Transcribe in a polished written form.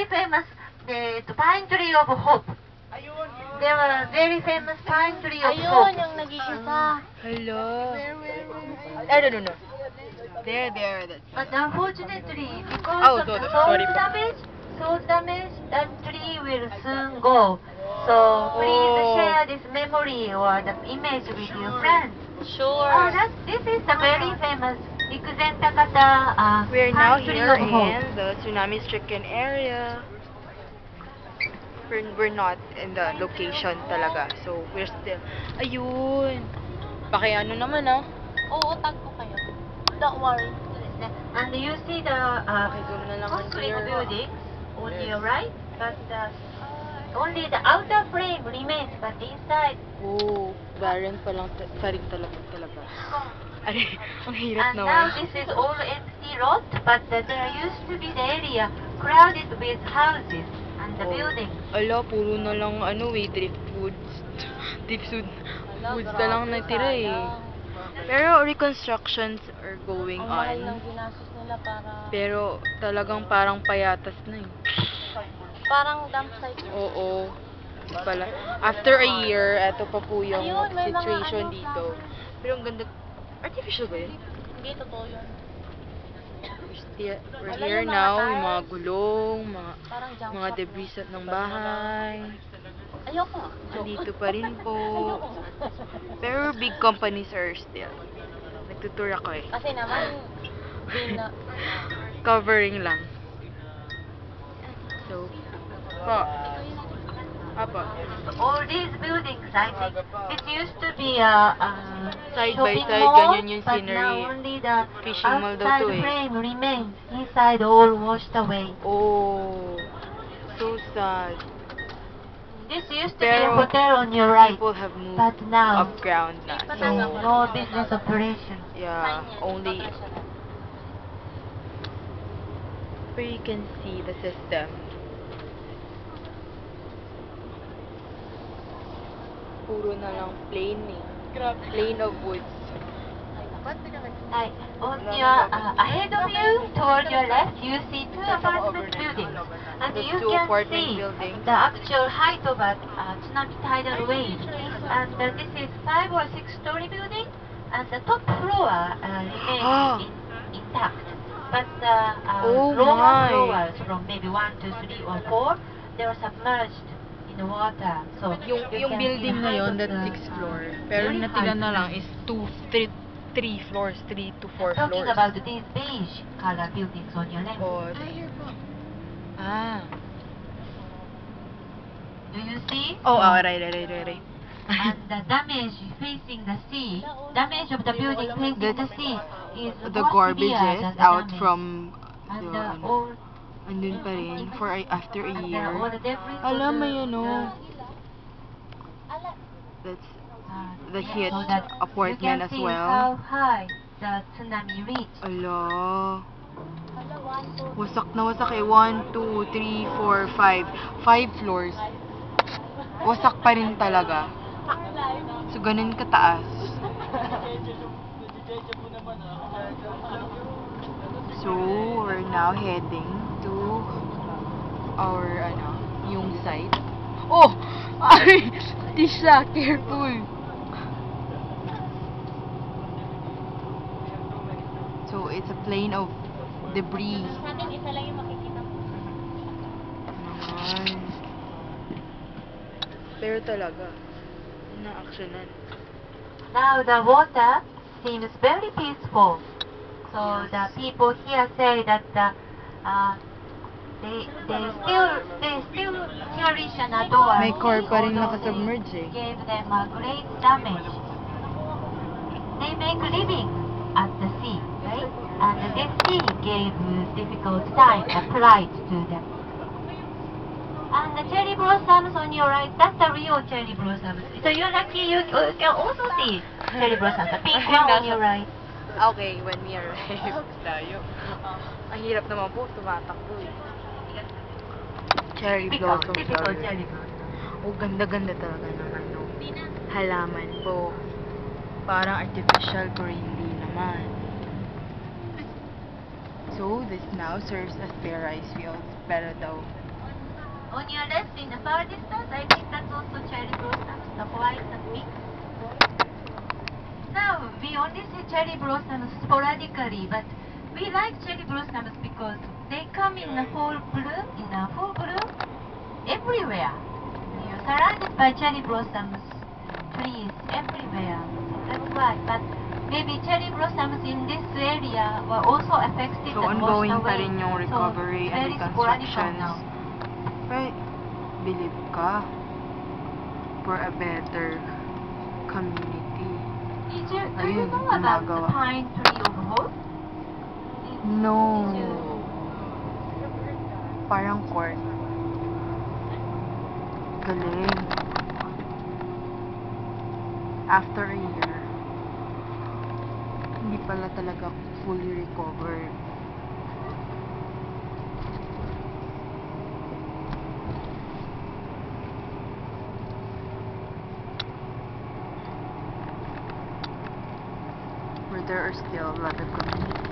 famous pine tree of hope. There were very famous pine tree of hope. Ayun, yung nag-iisa. Hello. No. There. That's But unfortunately, because Oh, of the sorry po. soil damage, that tree will soon go. So please Oh. share this memory or the image with your friends. Sure. Oh, this is the very famous Ikuzen Takata We're now pine tree here of hope. in the tsunami-stricken area. We're not in the location talaga. So, we're still... Ayun! Pakiano naman ah. Oo, tag ko kayo. Don't worry. And you see the Zoom na lang concrete here. buildings on Yes. your right, but only the outer frame remains, but inside. Oh, barren pa lang pa rin talaga. Ay, ang hirap And naman. now this is all empty lot, but there used to be the area crowded with houses and the buildings. Ala, puro na lang driftwoods. Driftwood. Woods na lang natira eh. Pero reconstructions are going Ang mahal ng on. ginastos nila para... Pero talagang parang payatas na eh. Parang dump site. Oo. Pala. After a year, eto pa po yung Ayun, may mga situation ano, dito. Pero ang ganda. Artificial ba yun? Hindi, totoo yun. We're Wala here yung mga now, yung mga tiles. gulong, Parang junk mga shop debris na. ng bahay. Ayoko. Nandito pa rin po. Pero big companies are still. Nagtutour ako eh. Kasi naman, din na... Covering lang. So, po. Apo. All these buildings, I think, it used to be Side by shopping side, mall, ganyan yung but scenery. now only the Fishing mall daw outside to eh. frame remains. Inside all washed away. Oh, so sad. This used to be a Pero hotel on your right, people have moved but now up ground na. But So, no business operation. yeah, only where you can see the system. Puro na lang plain eh. Plain of woods. On your ahead of you, toward your left, you see two apartment buildings, and The you two can apartment see buildings. the actual height of a tsunami tidal wave. And this is 5 or 6-story building, and the top floor remains intact. But the Oh lower my. floors from maybe 1 to 3 or 4, they were submerged in the water. So you Yung can building see na the height yun, of that's the, 6th floor. Pero very natira high na lang building. is 3 floors, 3 to 4 Talking floors. about these beige color buildings on your left. Oh, Do you see? right. And the damage facing the sea, damage of the building facing the sea is The more garbage severe is than the out damage. from And the, all andun pa rin for after a and year. all the debris of Alam mo the- yun, oh. the- That's the hit so that apartment you can as see well. how high the tsunami reached. Ala. Wasak na wasak eh. 1, 2, 3, 4, 5. 5 floors. Wasak pa rin talaga. So, ganun kataas. So, we're now heading to our, yung site. Oh! Ay! Tisha, careful! So, it's a plain of debris. Sa atin, isa lang yung makikita mo. Naman. Pero talaga, na-actionan. Now the water seems very peaceful. So the people here say that they still cherish and adore. May car pa rin although nakasubmerge they eh. gave them a great damage. They make living at the sea, right? And this sea gave difficult time applied to them. And the cherry blossoms on your right, that's the real cherry blossoms. So you're lucky you can also see cherry blossoms, the pink one on your right. Okay, when we arrive tayo. Ang hirap naman po, tumatakbo eh. Cherry blossom Typical flower. cherry blossom. Oh, ganda-ganda talaga ng halaman po. Parang artificial pero hindi naman. So, this now serves as bare rice fields. Pero daw, On your left in the far distance, I think that's also cherry blossoms, the white and pink. Now, we only see cherry blossoms sporadically, but we like cherry blossoms because they come in a full bloom, everywhere. You're surrounded by cherry blossoms, trees everywhere. So that's why. But maybe cherry blossoms in this area were also affected So, and washed ongoing pa away. rin yung recovery So, and very sporadic reconstructions. now. But, believe ka for a better community. Do you Ayun, know about the gumagawa. pine tree of hope? No. Did you- Parang court. Galing. After a year, hindi pala talaga fully recovered. Where there are still a lot of community